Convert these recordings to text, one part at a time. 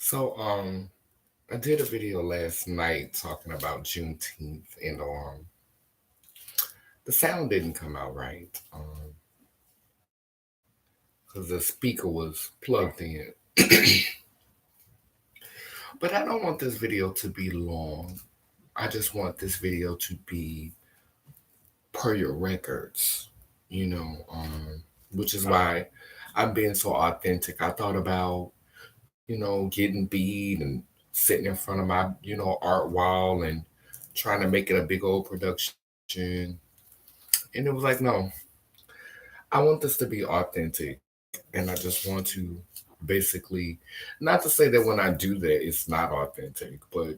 So I did a video last night talking about Juneteenth and the sound didn't come out right. Because the speaker was plugged in. But I don't want this video to be long. I just want this video to be per your records, you know, which is why I'm being so authentic. I thought about, getting beat and sitting in front of my, art wall and trying to make it a big old production. And it was like, no, I want this to be authentic. And I just want to basically, not to say that when I do that, it's not authentic, but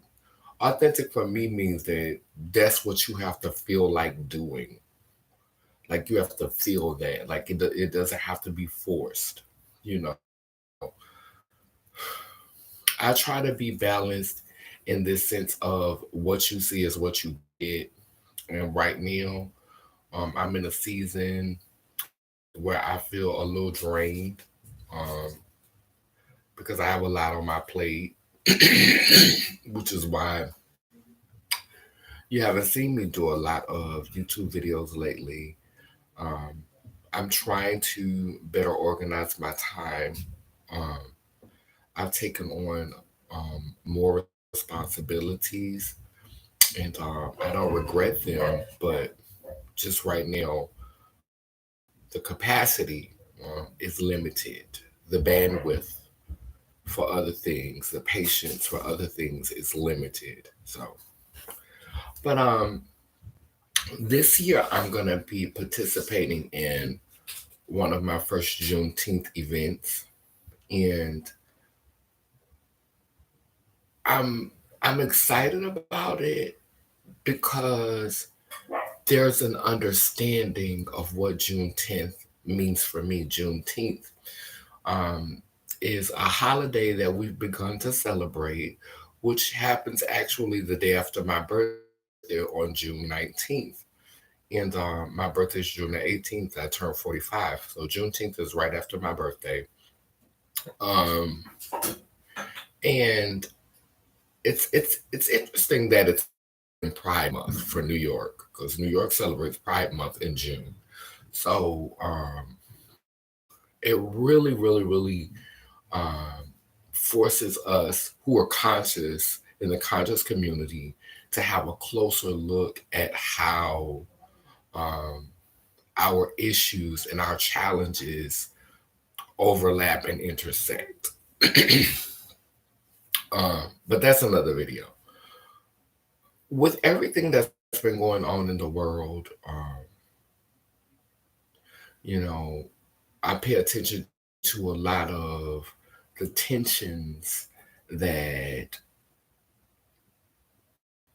authentic for me means that that's what you have to feel like doing. Like you have to feel that. Like it doesn't have to be forced, you know. I try to be balanced in this sense of what you see is what you get. And right now, I'm in a season where I feel a little drained um, because I have a lot on my plate, which is why you haven't seen me do a lot of YouTube videos lately. Um, I'm trying to better organize my time. Um, I've taken on more responsibilities, and I don't regret them, but just right now, the capacity is limited. The bandwidth for other things, the patience for other things is limited. So, but this year I'm gonna be participating in one of my first Juneteenth events, and I'm I'm excited about it because there's an understanding of what Juneteenth means for me. Juneteenth um, is a holiday that we've begun to celebrate, which happens actually the day after my birthday on June 19th. And my birthday is June the 18th. I turned 45. So Juneteenth is right after my birthday. Um, and it's interesting that it's in Pride Month for New York because New York celebrates Pride Month in June. So it really forces us who are conscious in the conscious community to have a closer look at how um, our issues and our challenges overlap and intersect. But that's another video. With everything that's been going on in the world, you know, I pay attention to a lot of the tensions that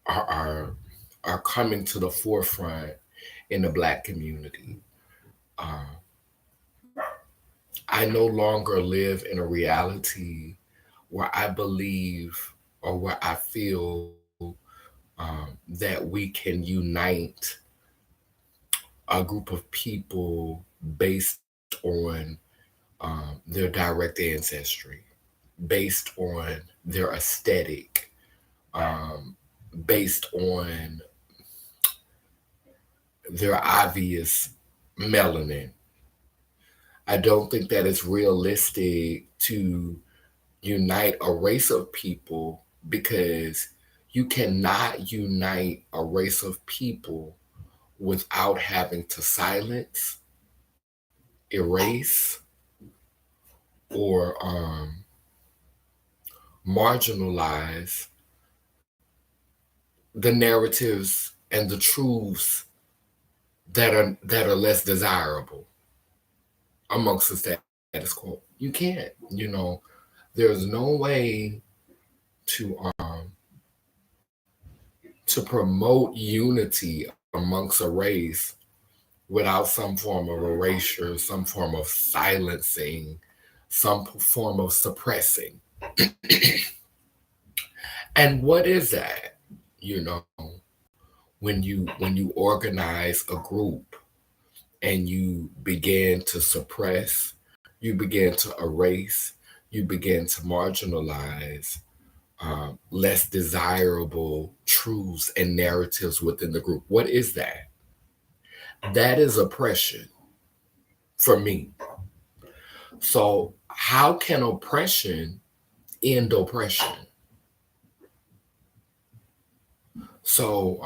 are coming to the forefront in the Black community. Uh, I no longer live in a reality where I believe or where I feel that we can unite a group of people based on their direct ancestry, based on their aesthetic, um, based on their obvious melanin. I don't think that it's realistic to unite a race of people because you cannot unite a race of people without having to silence, erase, or marginalize the narratives and the truths that are less desirable amongst the status quo. You can't, there's no way to to promote unity amongst a race without some form of erasure, some form of silencing, some form of suppressing. And what is that? You know, when you organize a group and you begin to suppress, you begin to erase, you begin to marginalize less desirable truths and narratives within the group. What is that? That is oppression for me. So, how can oppression end oppression? So,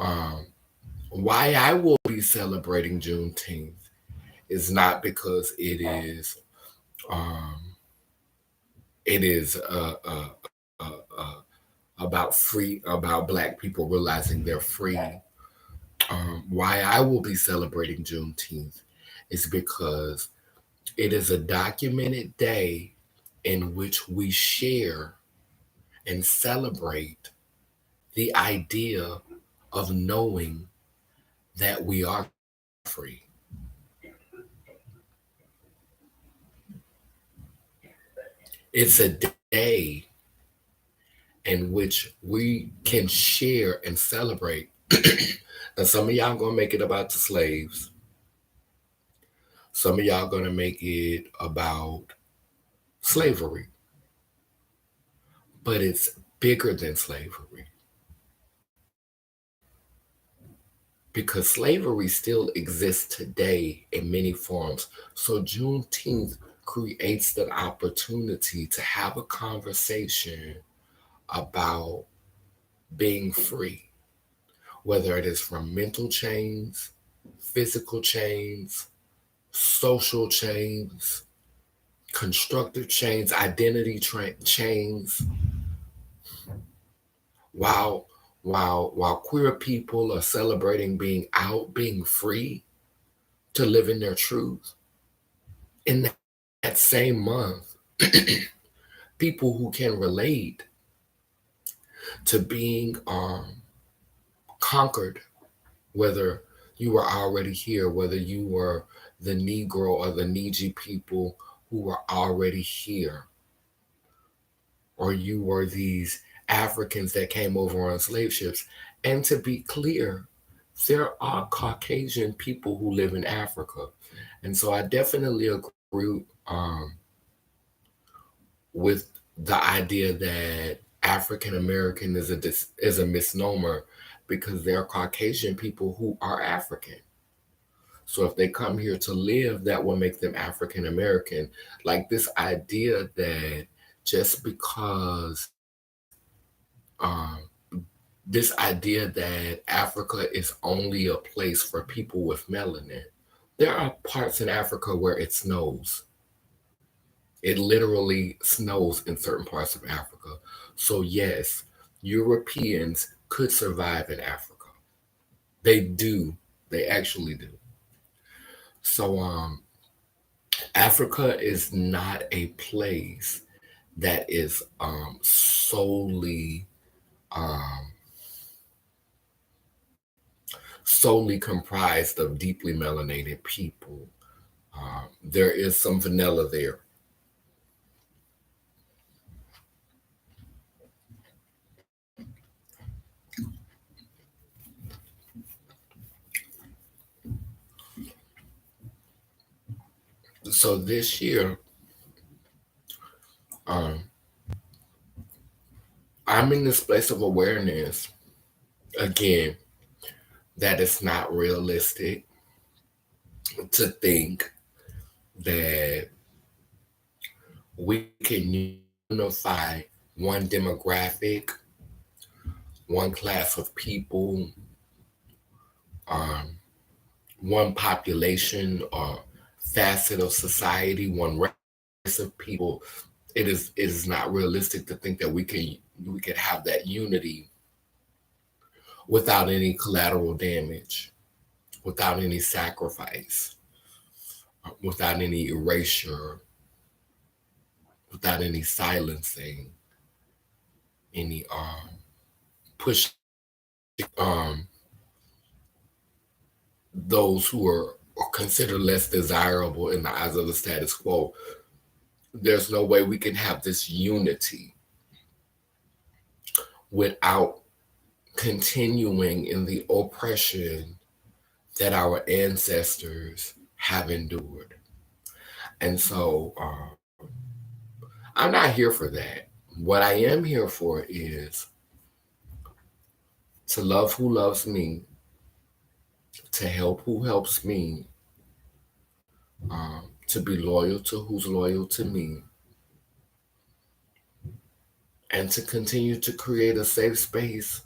why I will be celebrating Juneteenth is not because um, it is about Black people realizing they're free. Why I will be celebrating Juneteenth is because it is a documented day in which we share and celebrate the idea of knowing that we are free. It's a day in which we can share and celebrate. And some of y'all gonna make it about the slaves. Some of y'all gonna make it about slavery, but it's bigger than slavery because slavery still exists today in many forms. So Juneteenth creates the opportunity to have a conversation about being free, whether it is from mental chains, physical chains, social chains, constructive chains, chains. While while queer people are celebrating being out, being free to live in their truth, in that same month, people who can relate to being conquered, whether you were already here, whether you were the Negro or the Niji people who were already here, or you were these Africans that came over on slave ships. And to be clear, there are Caucasian people who live in Africa. And so I definitely agree with the idea that African American is a misnomer because there are Caucasian people who are African. So if they come here to live, that will make them African American. Like this idea that just because this idea that Africa is only a place for people with melanin, there are parts in Africa where it snows. It literally snows in certain parts of Africa. So, yes, Europeans could survive in Africa. They do. They actually do. So, Africa is not a place that is um, solely comprised of deeply melanated people. There is some vanilla there. So this year, um, I'm in this place of awareness again that it's not realistic to think that we can unify one demographic, one class of people, um, one population or facet of society, one race of people. It is not realistic to think that we could have that unity without any collateral damage, without any sacrifice, without any erasure, without any silencing, any push um, those who are considered less desirable in the eyes of the status quo. There's no way we can have this unity without continuing in the oppression that our ancestors have endured. And so I'm not here for that. What I am here for is to love who loves me, to help who helps me, to be loyal to who's loyal to me, and to continue to create a safe space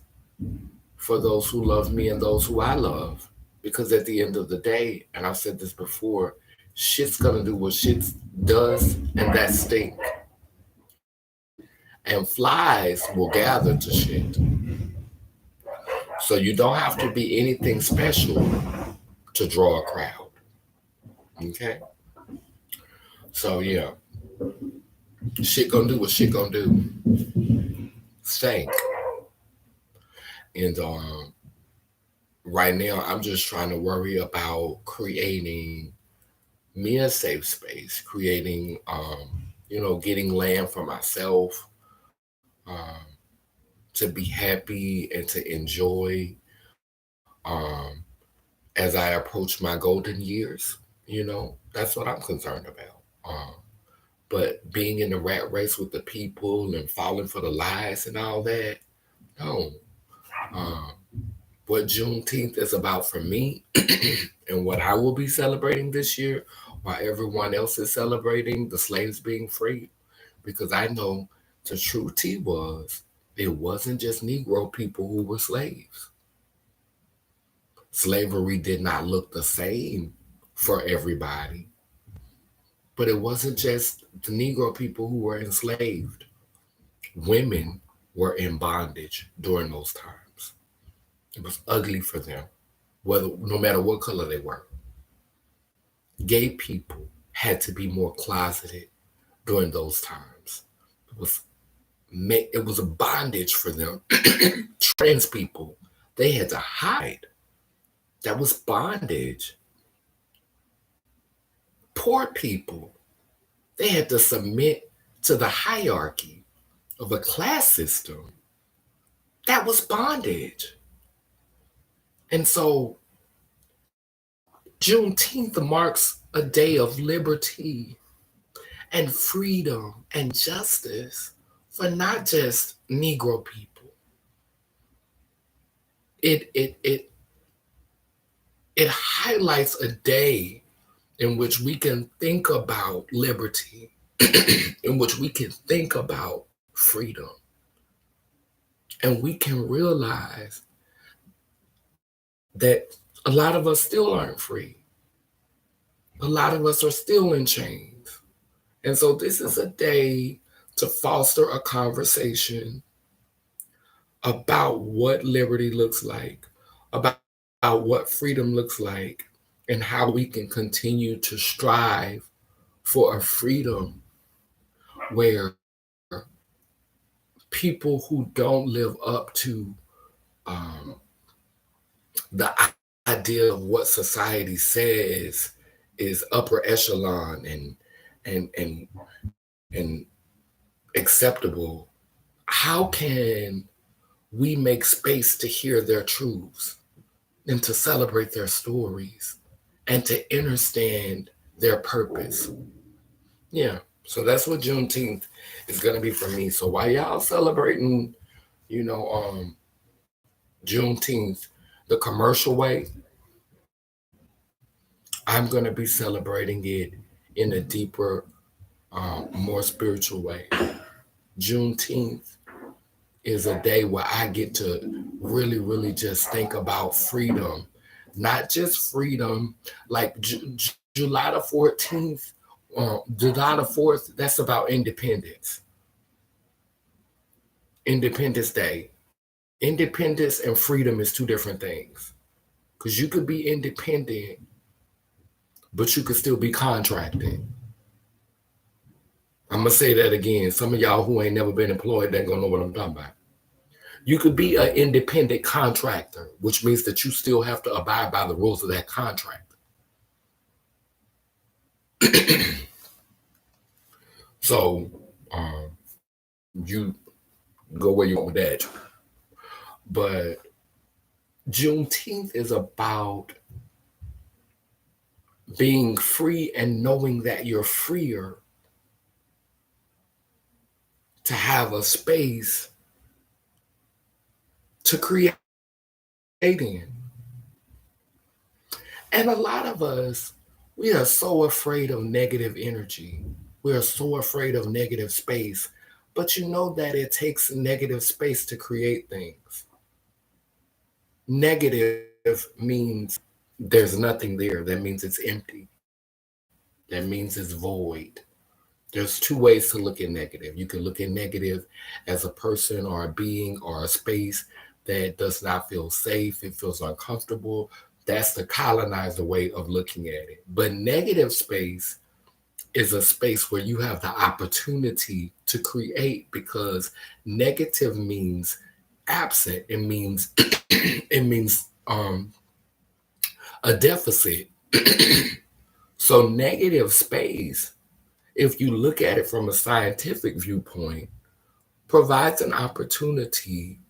for those who love me and those who I love. Because at the end of the day, and I've said this before, shit's gonna do what shit does, and that's stink. And flies will gather to shit. So you don't have to be anything special to draw a crowd. Okay? So yeah, shit gonna do what shit gonna do. Stink. And right now I'm just trying to worry about creating me a safe space, creating getting land for myself, um, to be happy and to enjoy as I approach my golden years. That's what I'm concerned about. But being in the rat race with the people and falling for the lies and all that, no. Um, what Juneteenth is about for me and what I will be celebrating this year while everyone else is celebrating the slaves being free. Because I know the true tea was it wasn't just Negro people who were slaves. Slavery did not look the same for everybody, but it wasn't just the Negro people who were enslaved. Women were in bondage during those times. It was ugly for them, whether no matter what color they were. Gay people had to be more closeted during those times. It was it was a bondage for them. Trans people, they had to hide. That was bondage. Poor people, they had to submit to the hierarchy of a class system. That was bondage. And so Juneteenth marks a day of liberty and freedom and justice for not just Negro people. It highlights a day in which we can think about liberty, in which we can think about freedom. And we can realize that a lot of us still aren't free. A lot of us are still in chains. And so this is a day to foster a conversation about what liberty looks like, about what freedom looks like, and how we can continue to strive for a freedom where people who don't live up to um, the idea of what society says is upper echelon and acceptable, how can we make space to hear their truths and to celebrate their stories and to understand their purpose? Yeah, so that's what Juneteenth is going to be for me. So while y'all celebrating, you know, um, Juneteenth the commercial way, I'm going to be celebrating it in a deeper, more spiritual way. Juneteenth is a day where I get to really, really just think about freedom, not just freedom like July the 14th, July the 4th, that's about independence. Independence Day. Independence and freedom is two different things. Because you could be independent, but you could still be contracted. I'm going to say that again. Some of y'all who ain't never been employed, they going to know what I'm talking about. You could be an independent contractor, which means that you still have to abide by the rules of that contract. So you go where you want with that. But Juneteenth is about being free and knowing that you're freer to have a space to create in. And a lot of us, we are so afraid of negative energy. We are so afraid of negative space. But you know that it takes negative space to create things. Negative means there's nothing there. That means it's empty. That means it's void. There's two ways to look at negative. You can look at negative as a person or a being or a space that does not feel safe, it feels uncomfortable. That's the colonizer way of looking at it. But negative space is a space where you have the opportunity to create because negative means absent. It means it means a deficit. So negative space, if you look at it from a scientific viewpoint, provides an opportunity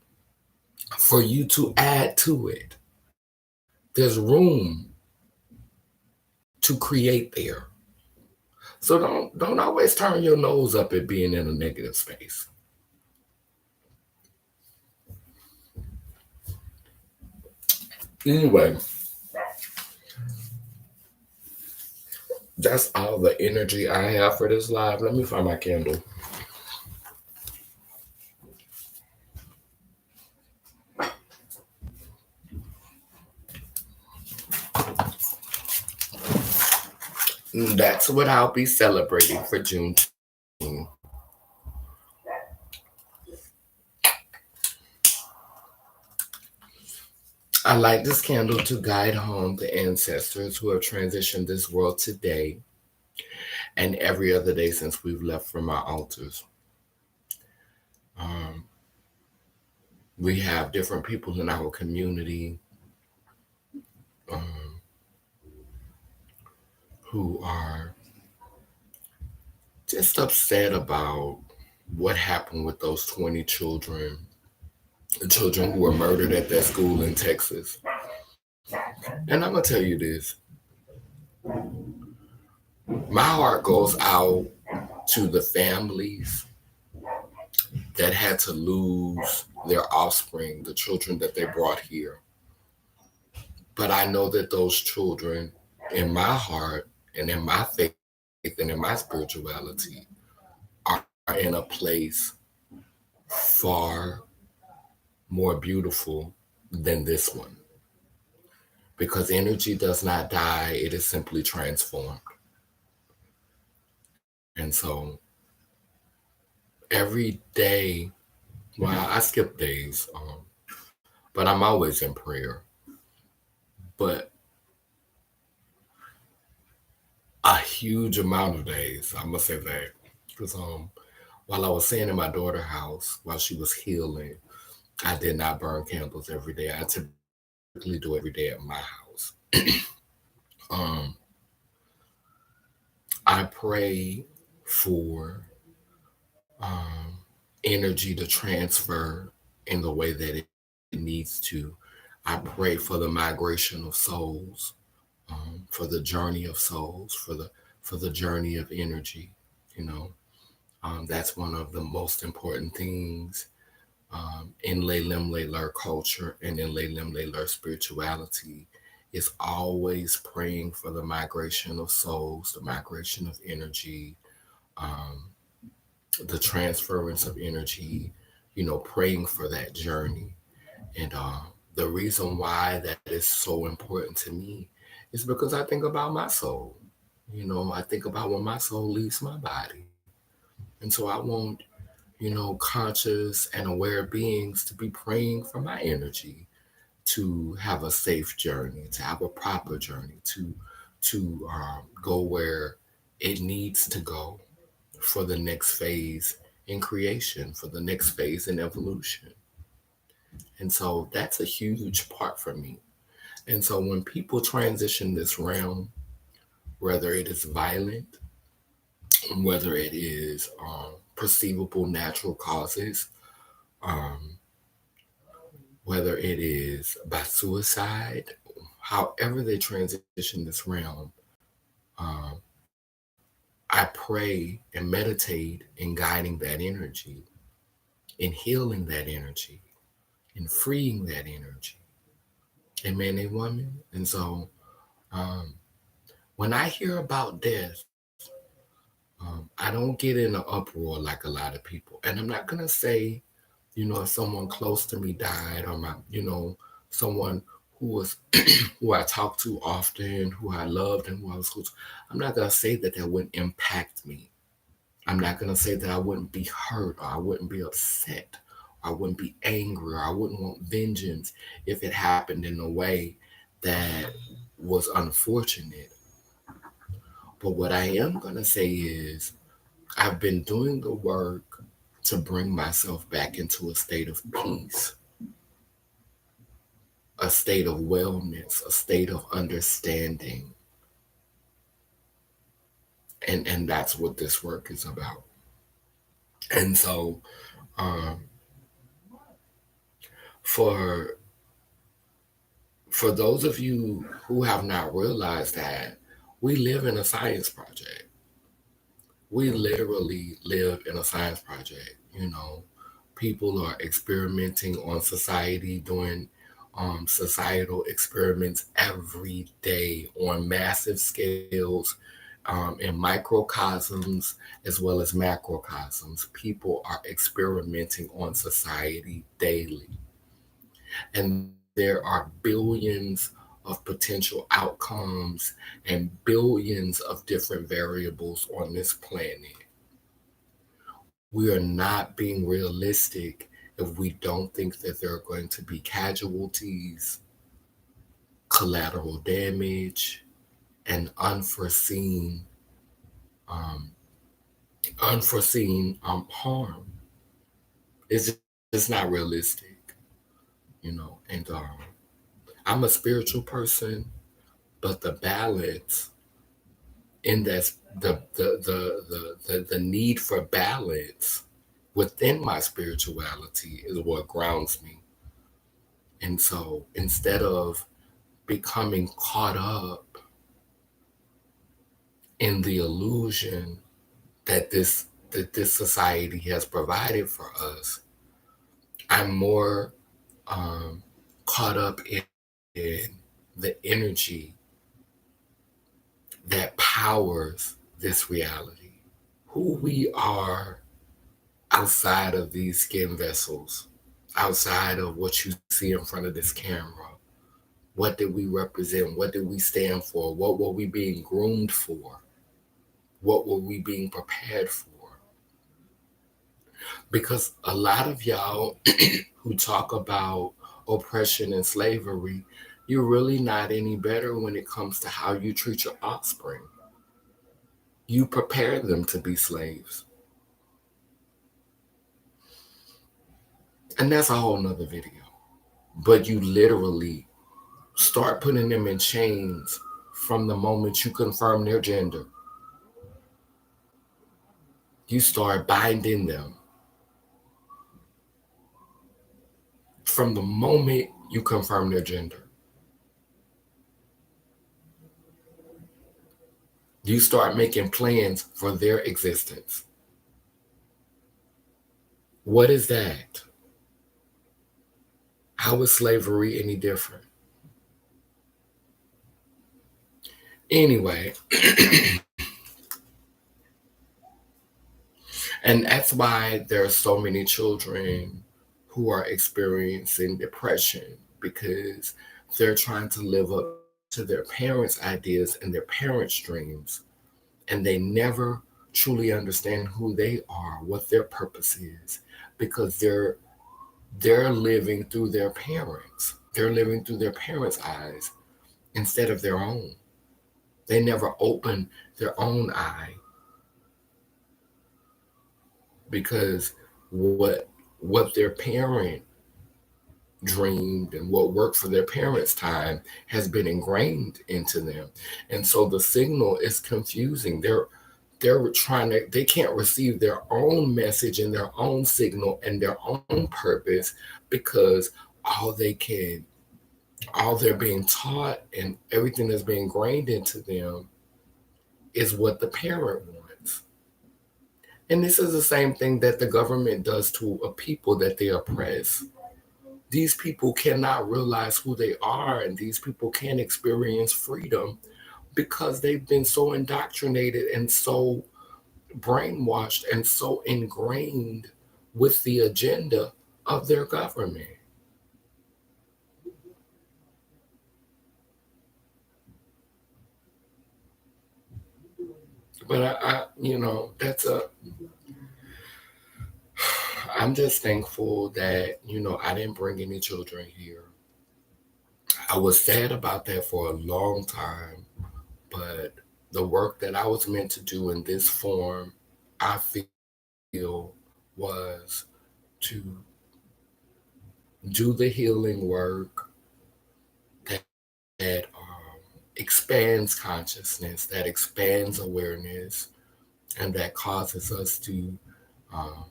for you to add to it. There's room to create there. So don't always turn your nose up at being in a negative space. Anyway, that's all the energy I have for this live. Let me find my candle. That's what I'll be celebrating for June. I light this candle to guide home the ancestors who have transitioned this world today and every other day since we've left from our altars. Um, we have different people in our community um, who are just upset about what happened with those 20 children, the children who were murdered at that school in Texas. And I'm going to tell you this, my heart goes out to the families that had to lose their offspring, the children that they brought here. But I know that those children, in my heart and in my faith and in my spirituality, are in a place far more beautiful than this one. Because energy does not die, it is simply transformed. And so every day, well, I skip days, but I'm always in prayer. But a huge amount of days, I must say that. Because while I was staying in my daughter's house, while she was healing, I did not burn candles every day. I typically do every day at my house. um, I pray for energy to transfer in the way that it needs to. I pray for the migration of souls, for the journey of souls, for the journey of energy. You know, that's one of the most important things in Laylim Layler culture and in Laylim Layler spirituality is always praying for the migration of souls, the migration of energy, um, the transference of energy, praying for that journey. And the reason why that is so important to me is because I think about my soul. I think about when my soul leaves my body. And so I want, conscious and aware beings to be praying for my energy to have a safe journey, to have a proper journey, to go where it needs to go for the next phase in creation, for the next phase in evolution. And so that's a huge part for me. And so when people transition this realm, whether it is violent, whether it is perceivable natural causes, um, whether it is by suicide, however they transition this realm, um, I pray and meditate in guiding that energy. and healing that energy and freeing that energy. Amen, a woman. And so um, when I hear about death, I don't get in an uproar like a lot of people. And I'm not going to say, if someone close to me died or someone who was who I talked to often, who I loved and who I was close to, I'm not going to say that that wouldn't impact me. I'm not going to say that I wouldn't be hurt or I wouldn't be upset or I wouldn't be angry or I wouldn't want vengeance if it happened in a way that was unfortunate. But what I am going to say is I've been doing the work to bring myself back into a state of peace, a state of wellness, a state of understanding. And that's what this work is about. And so um, for for those of you who have not realized that, we live in a science project. We literally live in a science project. People are experimenting on society, doing societal experiments every day on massive scales, in microcosms as well as macrocosms. People are experimenting on society daily. And there are billions of potential outcomes and billions of different variables on this planet. We are not being realistic if we don't think that there are going to be casualties, collateral damage, and unforeseen It's just not realistic, And I'm a spiritual person, but the balance in that the need for balance within my spirituality is what grounds me. And so instead of becoming caught up in the illusion that this society has provided for us, I'm more um, caught up in the energy that powers this reality. Who we are outside of these skin vessels, outside of what you see in front of this camera. What did we represent? What did we stand for? What were we being groomed for? What were we being prepared for? Because a lot of y'all who talk about oppression and slavery, you're really not any better when it comes to how you treat your offspring. You prepare them to be slaves. And that's a whole nother video. But you literally start putting them in chains from the moment you confirm their gender. You start binding them from the moment you confirm their gender. You start making plans for their existence. What is that? How is slavery any different? Anyway, and that's why there are so many children who are experiencing depression because they're trying to live up to their parents' ideas and their parents' dreams, and they never truly understand who they are, what their purpose is, because they're living through their parents. They're living through their parents' eyes instead of their own. They never open their own eye because what their parent dreamed and what worked for their parents' time has been ingrained into them. And so the signal is confusing. They can't receive their own message and their own signal and their own purpose because all they can all they're being taught and everything that's being ingrained into them is what the parent wants. And this is the same thing that the government does to a people that they oppress. These people cannot realize who they are, and these people can't experience freedom because they've been so indoctrinated and so brainwashed and so ingrained with the agenda of their government. But that's a. I'm just thankful that I didn't bring any children here. I was sad about that for a long time, but the work that I was meant to do in this form, I feel, was to do the healing work that expands consciousness, that expands awareness, and that causes us to uh,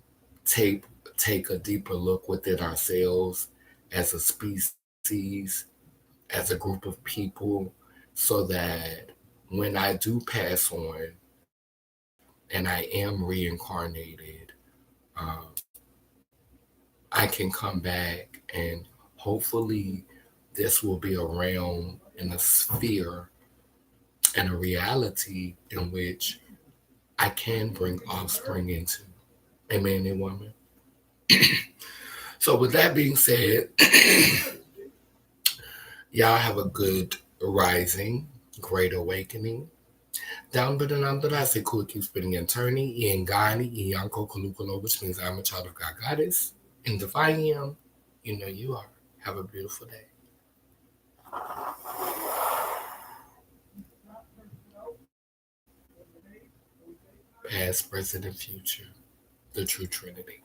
take take a deeper look within ourselves as a species, as a group of people, so that when I do pass on and I am reincarnated, um, I can come back and hopefully this will be a realm and a sphere and a reality in which I can bring offspring into. Amen, and woman. So, with that being said, y'all have a good rising, great awakening. Down but I say cool keep spitting and turning, Iangani, Ianko Kalukalo, which means I'm a child of God Goddess. And if I am, you know you are. Have a beautiful day. Past, present, and future. The true Trinity.